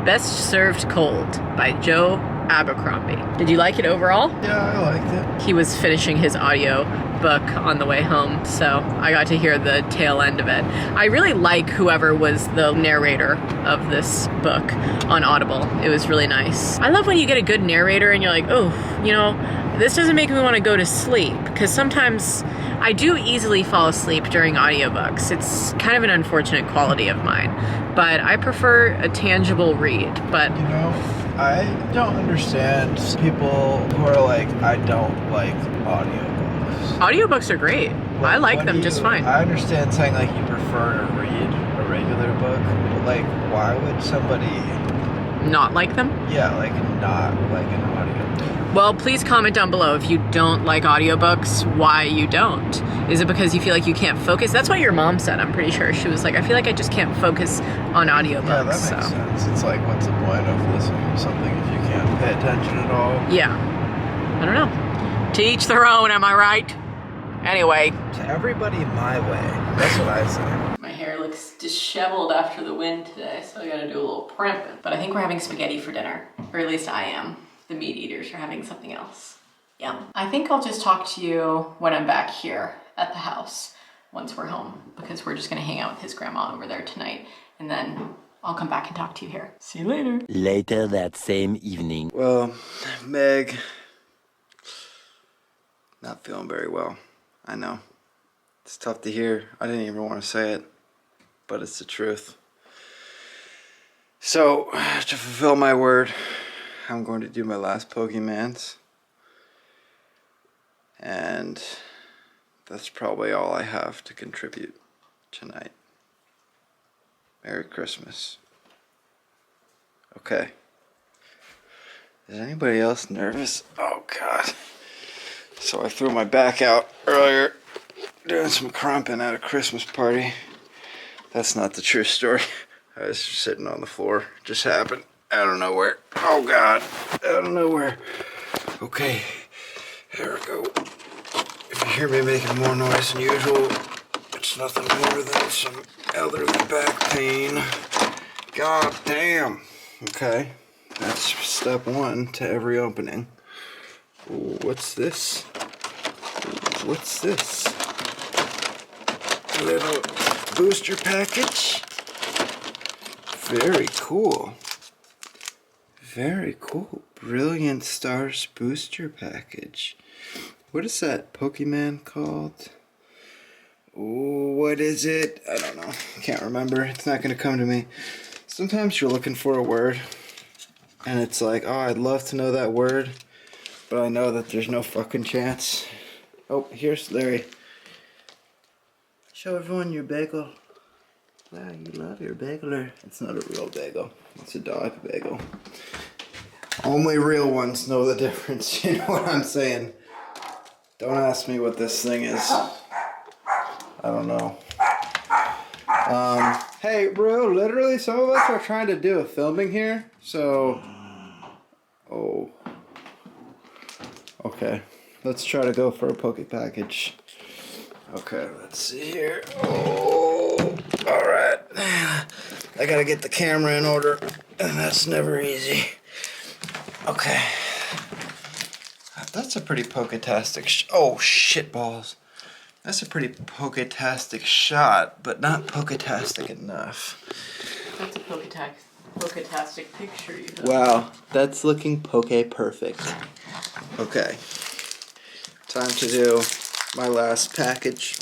Best Served Cold by Joe Abercrombie. Did you like it overall? Yeah, I liked it. He was finishing his audio book on the way home, so I got to hear the tail end of it. I really like whoever was the narrator of this book on Audible. It was really nice. I love when you get a good narrator and you're like, oh, you know, this doesn't make me want to go to sleep, because sometimes I do easily fall asleep during audiobooks. It's kind of an unfortunate quality of mine, but I prefer a tangible read. But You know, I don't understand people who are like, I don't like audiobooks. audiobooks are great. I like What them do just you- fine. I understand saying like you prefer to read a regular book, but like why would somebody not like them? Yeah, like not like an audio. Well, please comment down below if you don't like audiobooks, why you don't. Is it because you feel like you can't focus? That's what your mom said, I'm pretty sure. She was like, I feel like I just can't focus on audiobooks. Yeah, that makes sense. It's like, what's the point of listening to something if you can't pay attention at all? Yeah. I don't know. To each their own, am I right? Anyway. To everybody my way. That's what I say. My hair looks disheveled after the wind today, so I gotta do a little primping. But I think we're having spaghetti for dinner, or at least I am. The meat eaters are having something else. Yeah. I think I'll just talk to you when I'm back here at the house once we're home, because we're just gonna hang out with his grandma over there tonight, and then I'll come back and talk to you here. See you later. Later that same evening. Well, Meg, not feeling very well. I know. It's tough to hear. I didn't even want to say it, but it's the truth. So, to fulfill my word, I'm going to do my last Pokemans. And that's probably all I have to contribute tonight. Merry Christmas. Okay. Is anybody else nervous? Oh, God. So I threw my back out earlier doing some crumping at a Christmas party. That's not the true story. I was sitting on the floor. It just happened out of nowhere. Oh, God. Out of nowhere. Okay. There we go. If you hear me making more noise than usual, it's nothing more than some elderly back pain. God damn. Okay. That's step one to every opening. Ooh, what's this? What's this? A little booster package. Very cool. Very cool. Brilliant Stars booster package. What is that Pokemon called? Ooh, what is it? I don't know. Can't remember. It's not going to come to me. Sometimes you're looking for a word, and it's like, oh, I'd love to know that word, but I know that there's no fucking chance. Oh, here's Larry. Show everyone your bagel. Wow, you love your bageler. It's not a real bagel. It's a dog bagel. Only real ones know the difference. You know what I'm saying? Don't ask me what this thing is. I don't know. Hey, bro, literally some of us are trying to do a filming here, so... Oh. Okay. Let's try to go for a Poke package. Okay, let's see here. Oh, alright. I gotta get the camera in order, and that's never easy. Okay. That's a pretty Poketastic oh, shit balls. That's a pretty Poketastic shot, but not Poketastic enough. That's a Poketastic picture you have. Wow, that's looking Poke perfect. Okay. Time to do my last package.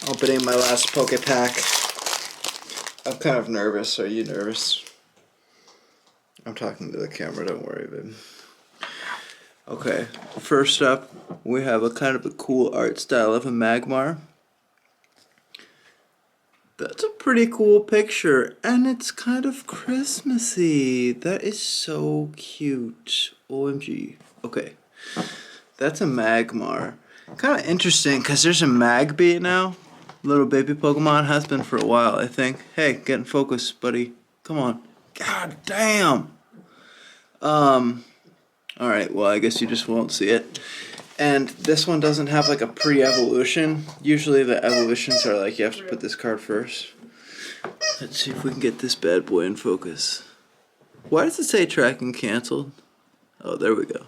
Opening my last Poke pack. I'm kind of nervous. Are you nervous? I'm talking to the camera, don't worry, babe. Okay, first up, we have a kind of a cool art style of a Magmar. That's a pretty cool picture, and it's kind of Christmassy. That is so cute. OMG. Okay, that's a Magmar. Kind of interesting, because there's a Magby now. Little baby Pokemon has been for a while, I think. Hey, get in focus, buddy. Come on. God damn. Alright, well, I guess you just won't see it. And this one doesn't have like a pre-evolution. Usually the evolutions are like, you have to put this card first. Let's see if we can get this bad boy in focus. Why does it say tracking canceled? Oh, there we go.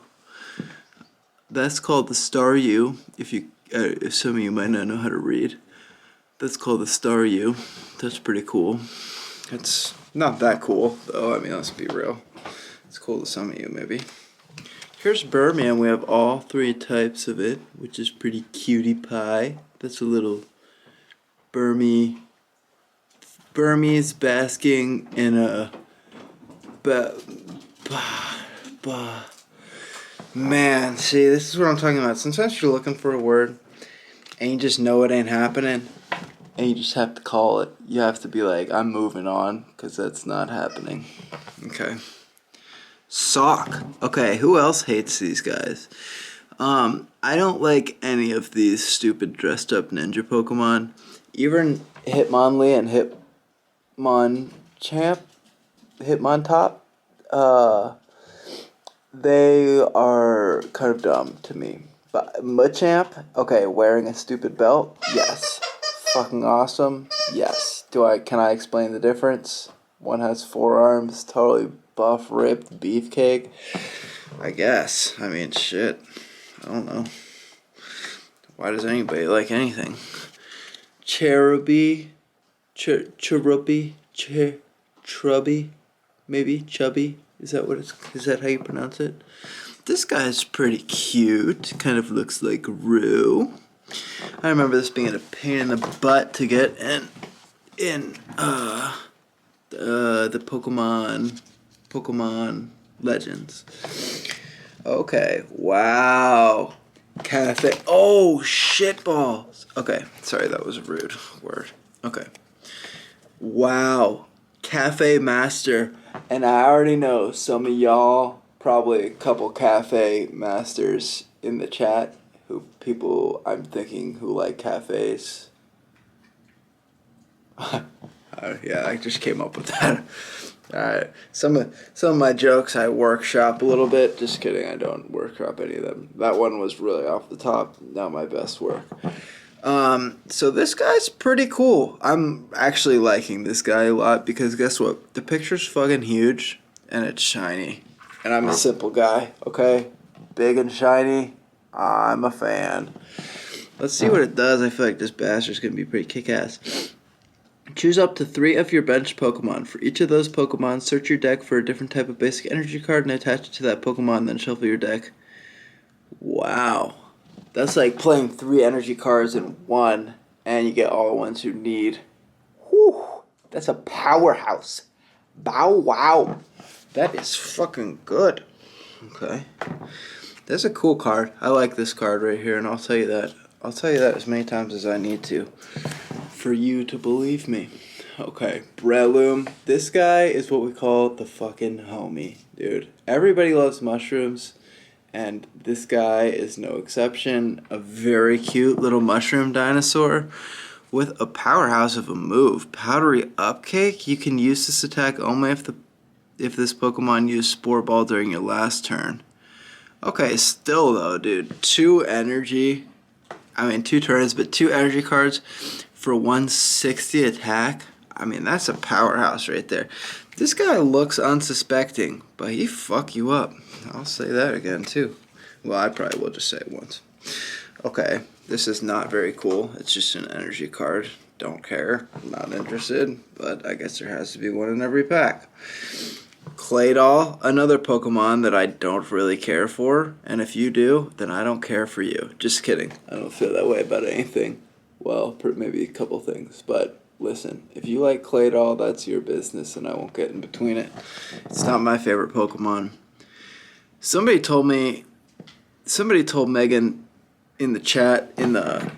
That's called the Star U. If some of you might not know how to read. That's called the Star U. That's pretty cool. It's not that cool, though. I mean, let's be real. It's cool to some of you, maybe. Here's Burmy, and we have all three types of it, which is pretty cutie pie. That's a little Burmese basking in a man, see, this is what I'm talking about. Sometimes you're looking for a word, and you just know it ain't happening. and you just have to call it. You have to be like, I'm moving on, because that's not happening. Okay. Sock. Okay, who else hates these guys? I don't like any of these stupid dressed up ninja Pokemon. Even Hitmonlee and Hitmontop, they are kind of dumb to me. But Machamp, okay, wearing a stupid belt, yes. Fucking awesome, yes. Can I explain the difference? One has 4 arms, totally buff, ripped, beefcake. I guess. I mean, shit. I don't know. Why does anybody like anything? Cherubi, Trubby, maybe Chubby. Is that how you pronounce it? This guy's pretty cute. Kind of looks like Roo. I remember this being a pain in the butt to get in the Pokemon Legends. Okay, wow. Cafe. Oh, shitballs. Okay, sorry, that was a rude word. Okay. Wow. Cafe Master. And I already know some of y'all, probably a couple Cafe Masters in the chat, people I'm thinking who like cafes. Yeah, I just came up with that. Alright, some of my jokes I workshop a little bit. Just kidding, I don't workshop any of them. That one was really off the top, not my best work. So this guy's pretty cool. I'm actually liking this guy a lot because guess what? The picture's fucking huge and it's shiny. And I'm a simple guy, okay? Big and shiny, I'm a fan. Let's see what it does. I feel like this bastard's gonna be pretty kick-ass. Choose up to 3 of your bench Pokemon. For each of those Pokemon, search your deck for a different type of basic energy card and attach it to that Pokemon, then shuffle your deck. Wow. That's like playing 3 energy cards in one, and you get all the ones you need. Whew. That's a powerhouse. Bow wow. That is fucking good. Okay. That's a cool card. I like this card right here, and I'll tell you that. I'll tell you that as many times as I need to for you to believe me. Okay, Breloom. This guy is what we call the fucking homie, dude. Everybody loves mushrooms, and this guy is no exception. A very cute little mushroom dinosaur with a powerhouse of a move. Powdery Upcake. You can use this attack only if this Pokemon used Spore Ball during your last turn. Okay, still though, dude. 2 turns, but 2 energy cards for 160 attack. I mean, that's a powerhouse right there. This guy looks unsuspecting, but he fuck you up. I'll say that again, too. Well, I probably will just say it once. Okay, this is not very cool. It's just an energy card. Don't care. Not interested, but I guess there has to be one in every pack. Claydol, another Pokemon that I don't really care for, and if you do, then I don't care for you. Just kidding. I don't feel that way about anything. Well, maybe a couple things, but listen, if you like Claydol, that's your business, and I won't get in between it. It's not my favorite Pokemon. Somebody told Meghan in the chat, in the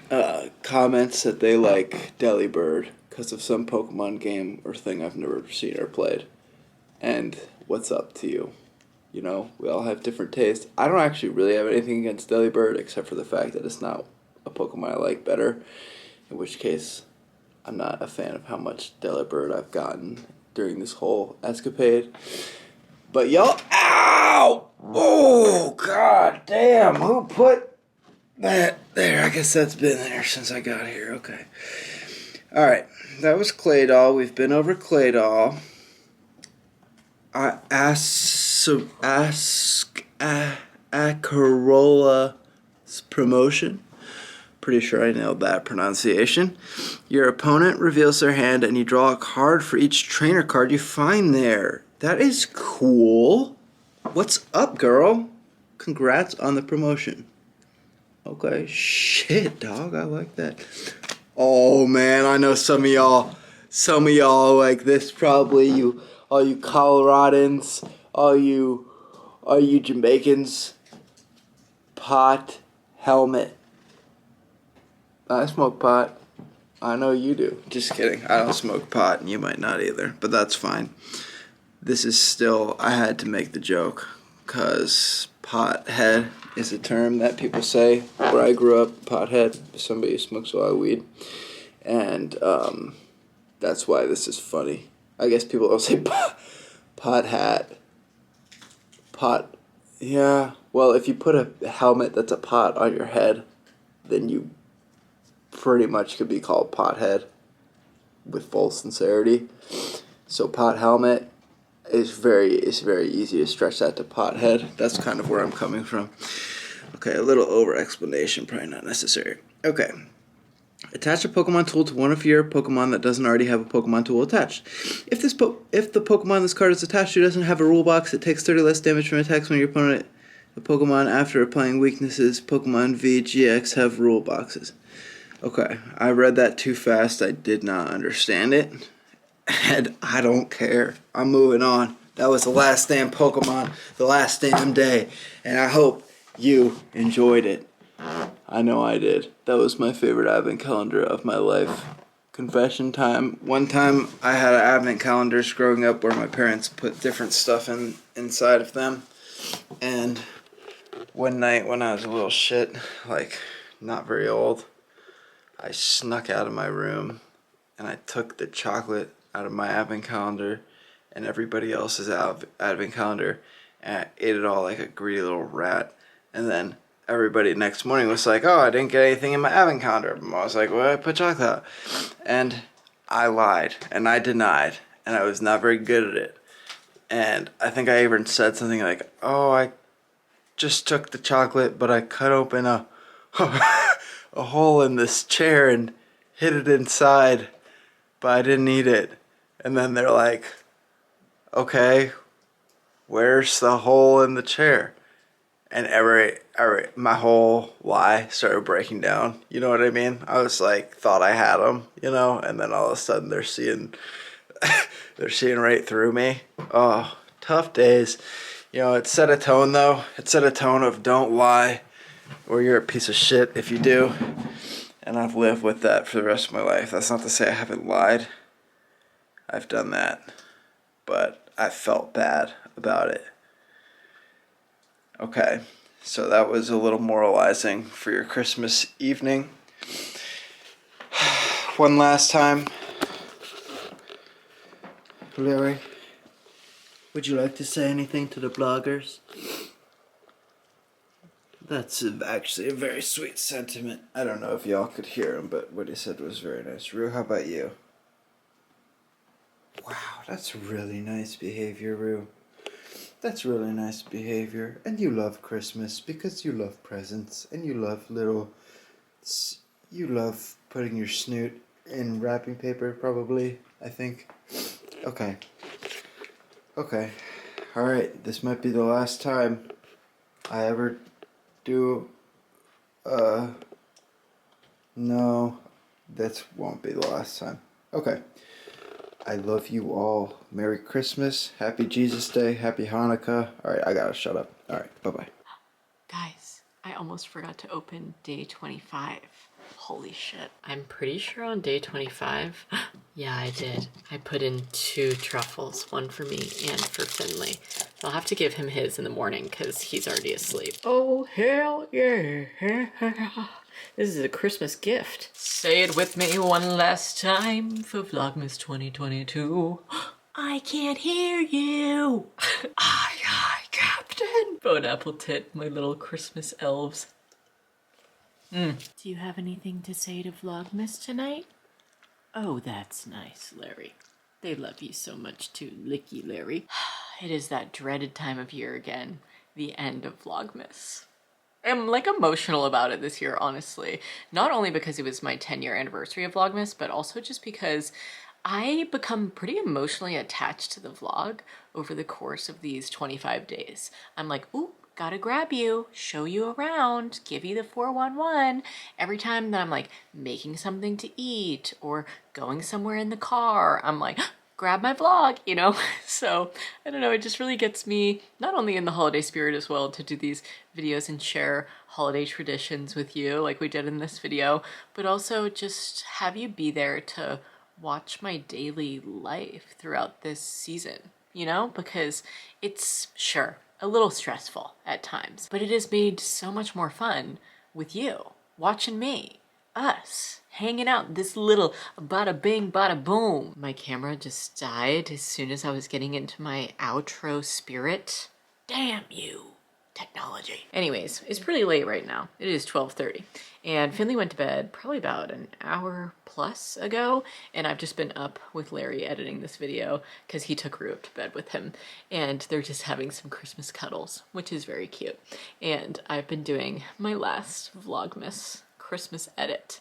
comments, that they like Delibird because of some Pokemon game or thing I've never seen or played. And what's up to you? You know, we all have different tastes. I don't actually really have anything against Delibird except for the fact that it's not a Pokemon I like better. In which case, I'm not a fan of how much Delibird I've gotten during this whole escapade. But y'all, ow! Oh, god damn, who put that there? I guess that's been there since I got here, okay. Alright, that was Claydol. We've been over Claydol. Acarola's promotion. Pretty sure I nailed that pronunciation. Your opponent reveals their hand and you draw a card for each trainer card you find there. That is cool. What's up, girl? Congrats on the promotion. Okay, shit, dog, I like that. Oh man, I know some of y'all like this probably. All you Coloradans, all you Jamaicans. Pot helmet. I smoke pot. I know you do. Just kidding. I don't smoke pot, and you might not either, but that's fine. This is still, I had to make the joke, because pothead is a term that people say. Where I grew up, pothead, somebody who smokes a lot of weed. And that's why this is funny. I guess people don't say pot hat. Pot, yeah. Well, if you put a helmet that's a pot on your head, then you pretty much could be called pothead with full sincerity. So pot helmet is very easy to stretch that to pothead. That's kind of where I'm coming from. Okay, a little over explanation, probably not necessary. Okay. Attach a Pokemon tool to one of your Pokemon that doesn't already have a Pokemon tool attached. If the Pokemon this card is attached to doesn't have a rule box, it takes 30 less damage from attacks when your opponent a Pokemon after applying weaknesses. Pokemon VGX have rule boxes. Okay, I read that too fast. I did not understand it. And I don't care. I'm moving on. That was the last damn Pokemon, the last damn day. And I hope you enjoyed it. I know I did. That was my favorite advent calendar of my life. Confession time. One time I had advent calendars growing up where my parents put different stuff inside of them. And one night when I was a little shit, like not very old, I snuck out of my room and I took the chocolate out of my advent calendar and everybody else's advent calendar and I ate it all like a greedy little rat. And then everybody next morning was like, oh, I didn't get anything in my advent calendar. I was like, well, I put chocolate out. And I lied and I denied and I was not very good at it. And I think I even said something like, oh, I just took the chocolate, but I cut open a hole in this chair and hid it inside, but I didn't eat it. And then they're like, okay, where's the hole in the chair? And my whole lie started breaking down. You know what I mean? I was like, thought I had them, you know, and then all of a sudden they're seeing right through me. Oh, tough days. You know, it set a tone though. It set a tone of don't lie or you're a piece of shit if you do. And I've lived with that for the rest of my life. That's not to say I haven't lied. I've done that. But I felt bad about it. Okay, so that was a little moralizing for your Christmas evening. One last time. Larry, would you like to say anything to the bloggers? That's actually a very sweet sentiment. I don't know if y'all could hear him, but what he said was very nice. Rue, how about you? Wow, that's really nice behavior, Rue. That's really nice behavior. And you love Christmas because you love presents and you love you love putting your snoot in wrapping paper, probably, I think. Okay. Okay. Alright, this might be the last time I ever do, no, that won't be the last time. Okay. I love you all. Merry Christmas. Happy Jesus Day. Happy Hanukkah. Alright, I gotta shut up. Alright, bye-bye. Guys, I almost forgot to open day 25. Holy shit. I'm pretty sure on day 25, yeah, I did. I put in 2 truffles, one for me and for Finley. So I'll have to give him his in the morning because he's already asleep. Oh, hell yeah. This is a Christmas gift. Say it with me one last time for Vlogmas 2022. I can't hear you. Aye, aye, Captain. Bone apple tit, my little Christmas elves. Do you have anything to say to Vlogmas tonight? Oh, that's nice, Larry. They love you so much too, Licky Larry. It is that dreaded time of year again, the end of Vlogmas. I'm like emotional about it this year, honestly. Not only because it was my 10-year anniversary of Vlogmas, but also just because I become pretty emotionally attached to the vlog over the course of these 25 days. I'm like, ooh, gotta grab you, show you around, give you the 411. Every time that I'm like making something to eat or going somewhere in the car, I'm like, grab my vlog, you know? So I don't know, it just really gets me not only in the holiday spirit as well to do these videos and share holiday traditions with you like we did in this video, but also just have you be there to watch my daily life throughout this season, you know? Because it's, sure, a little stressful at times, but it has made so much more fun with you, watching me, us, hanging out, this little bada bing, bada boom. My camera just died as soon as I was getting into my outro spirit. Damn you, technology. Anyways, it's pretty late right now. It is 12:30 and Finley went to bed probably about an hour plus ago, and I've just been up with Larry editing this video because he took Rue up to bed with him, and they're just having some Christmas cuddles, which is very cute. And I've been doing my last Vlogmas Christmas edit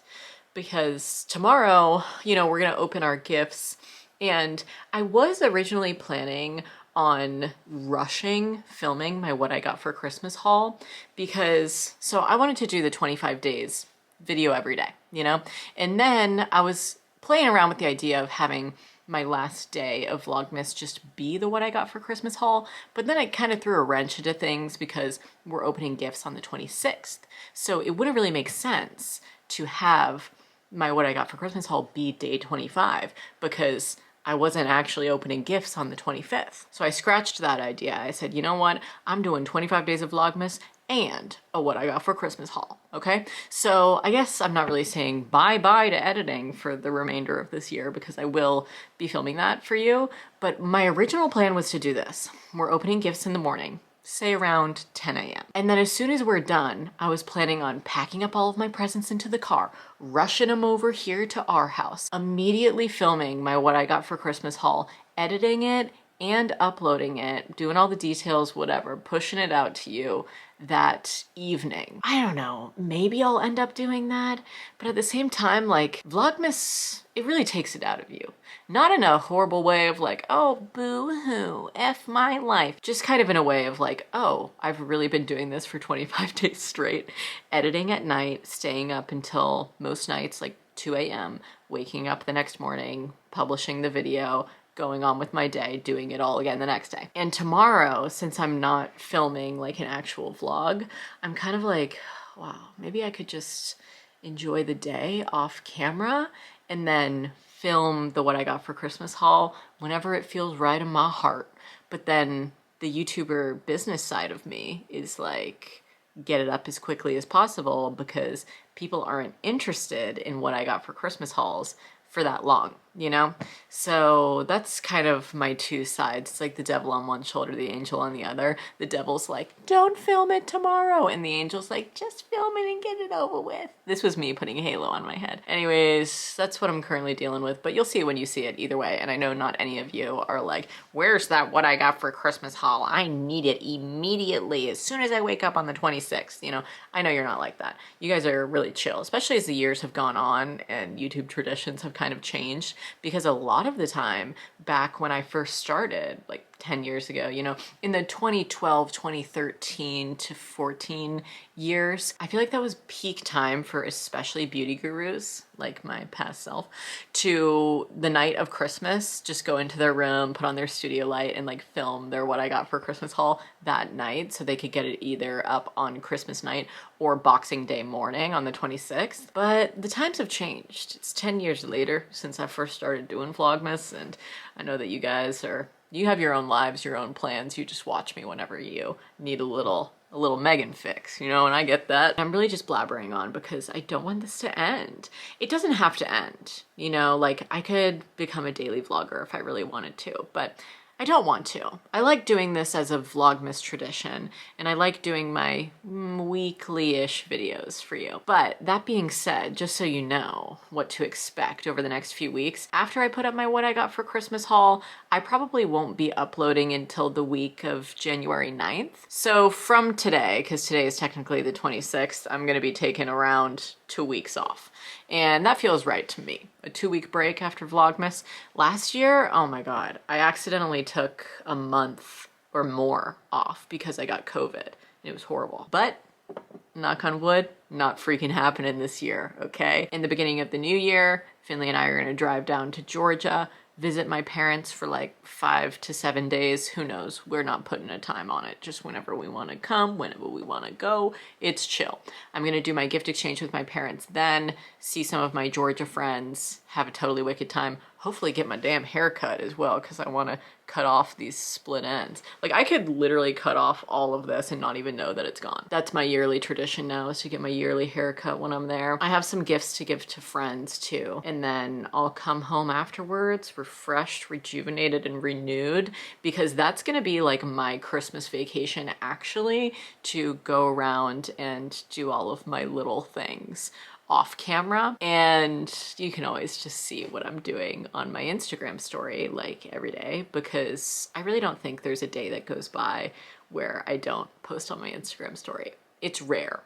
because tomorrow, you know, we're gonna open our gifts, and I was originally planning on rushing filming my what I got for Christmas haul because so I wanted to do the 25 days video every day, you know, and then I was playing around with the idea of having my last day of Vlogmas just be the what I got for Christmas haul, but then I kind of threw a wrench into things because we're opening gifts on the 26th, so it wouldn't really make sense to have my what I got for Christmas haul be day 25 because I wasn't actually opening gifts on the 25th. So I scratched that idea. I said, you know what? I'm doing 25 days of Vlogmas and a what I got for Christmas haul, okay? So I guess I'm not really saying bye-bye to editing for the remainder of this year because I will be filming that for you, but my original plan was to do this. We're opening gifts in the morning, say around 10 a.m. And then as soon as we're done, I was planning on packing up all of my presents into the car, rushing them over here to our house, immediately filming my what I got for Christmas haul, editing it and uploading it, doing all the details, whatever, pushing it out to you that evening. I don't know, maybe I'll end up doing that, but at the same time, like, Vlogmas, it really takes it out of you. Not in a horrible way of like, oh, boo-hoo, F my life. Just kind of in a way of like, oh, I've really been doing this for 25 days straight, editing at night, staying up until most nights, like 2 a.m., waking up the next morning, publishing the video, going on with my day, doing it all again the next day. And tomorrow, since I'm not filming like an actual vlog, I'm kind of like, wow, maybe I could just enjoy the day off camera and then film the what I got for Christmas haul whenever it feels right in my heart. But then the YouTuber business side of me is like, get it up as quickly as possible because people aren't interested in what I got for Christmas hauls for that long, you know? So that's kind of my two sides. It's like the devil on one shoulder, the angel on the other. The devil's like, don't film it tomorrow. And the angel's like, just film it and get it over with. This was me putting a halo on my head. Anyways, that's what I'm currently dealing with, but you'll see when you see it either way. And I know not any of you are like, where's that what I got for Christmas haul? I need it immediately as soon as I wake up on the 26th. You know, I know you're not like that. You guys are really chill, especially as the years have gone on and YouTube traditions have kind of changed, because a lot of the time back when I first started, like 10 years ago, you know, in the 2012, 2013 to 14 years, I feel like that was peak time for especially beauty gurus like my past self to the night of Christmas, just go into their room, put on their studio light and like film their what I got for Christmas haul that night so they could get it either up on Christmas night or Boxing Day morning on the 26th. But the times have changed. It's 10 years later since I first started doing Vlogmas, and I know that you guys you have your own lives, your own plans. You just watch me whenever you need a little Meghan fix, you know, and I get that. I'm really just blabbering on because I don't want this to end. It doesn't have to end, you know, like I could become a daily vlogger if I really wanted to, but I don't want to. I like doing this as a Vlogmas tradition, and I like doing my weekly-ish videos for you. But that being said, just so you know what to expect over the next few weeks, after I put up my what I got for Christmas haul, I probably won't be uploading until the week of January 9th. So from today, because today is technically the 26th, I'm gonna be taking around 2 weeks off. And that feels right to me. A 2-week break after Vlogmas. Last year, oh my God, I accidentally took a month or more off because I got COVID. It was horrible. But knock on wood, not freaking happening this year, okay? In the beginning of the new year, Finley and I are gonna drive down to Georgia, visit my parents for like 5 to 7 days. Who knows? We're not putting a time on it. Just whenever we want to come, whenever we want to go, it's chill. I'm going to do my gift exchange with my parents then, see some of my Georgia friends, have a totally wicked time. Hopefully get my damn hair cut as well, because I want to cut off these split ends. Like, I could literally cut off all of this and not even know that it's gone. That's my yearly tradition now, is to get my yearly haircut when I'm there. I have some gifts to give to friends too, and then I'll come home afterwards refreshed, rejuvenated, and renewed, because that's gonna be like my Christmas vacation, actually, to go around and do all of my little things off camera. And you can always just see what I'm doing on my Instagram story like every day, because I really don't think there's a day that goes by where I don't post on my Instagram story. It's rare.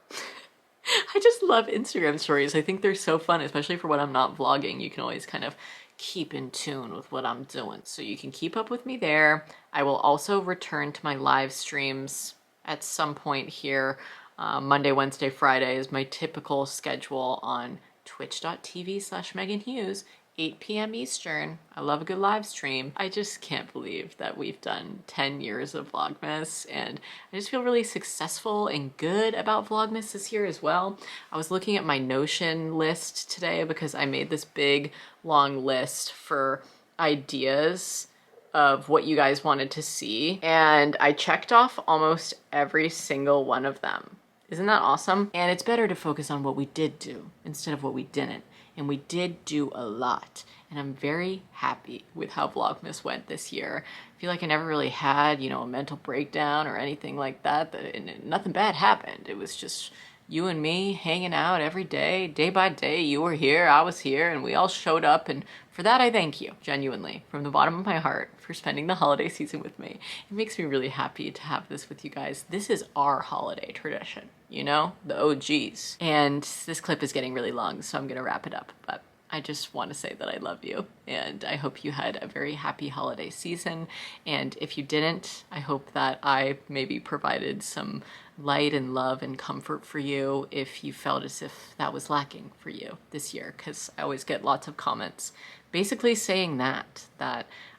I just love Instagram stories. I think they're so fun, especially for when I'm not vlogging. You can always kind of keep in tune with what I'm doing. So you can keep up with me there. I will also return to my live streams at some point here. Monday, Wednesday, Friday is my typical schedule on twitch.tv/Meghan Hughes, 8 p.m. Eastern. I love a good live stream. I just can't believe that we've done 10 years of Vlogmas, and I just feel really successful and good about Vlogmas this year as well. I was looking at my Notion list today because I made this big, long list for ideas of what you guys wanted to see, and I checked off almost every single one of them. Isn't that awesome? And it's better to focus on what we did do instead of what we didn't. And we did do a lot. And I'm very happy with how Vlogmas went this year. I feel like I never really had, you know, a mental breakdown or anything like that. And nothing bad happened. It was just you and me hanging out every day, day by day. You were here, I was here, and we all showed up. And for that, I thank you, genuinely, from the bottom of my heart, for spending the holiday season with me. It makes me really happy to have this with you guys. This is our holiday tradition, you know, the OGs. And this clip is getting really long, so I'm gonna wrap it up. But I just want to say that I love you, and I hope you had a very happy holiday season. And if you didn't, I hope that I maybe provided some light and love and comfort for you if you felt as if that was lacking for you this year, because I always get lots of comments basically saying that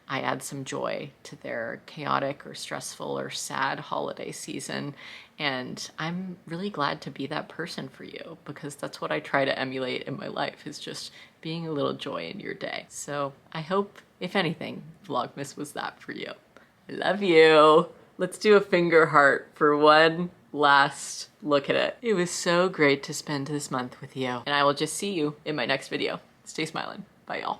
I add some joy to their chaotic or stressful or sad holiday season. And I'm really glad to be that person for you, because that's what I try to emulate in my life, is just being a little joy in your day. So I hope, if anything, Vlogmas was that for you. I love you. Let's do a finger heart for one last look at it. It was so great to spend this month with you, and I will just see you in my next video. Stay smiling. Bye, y'all.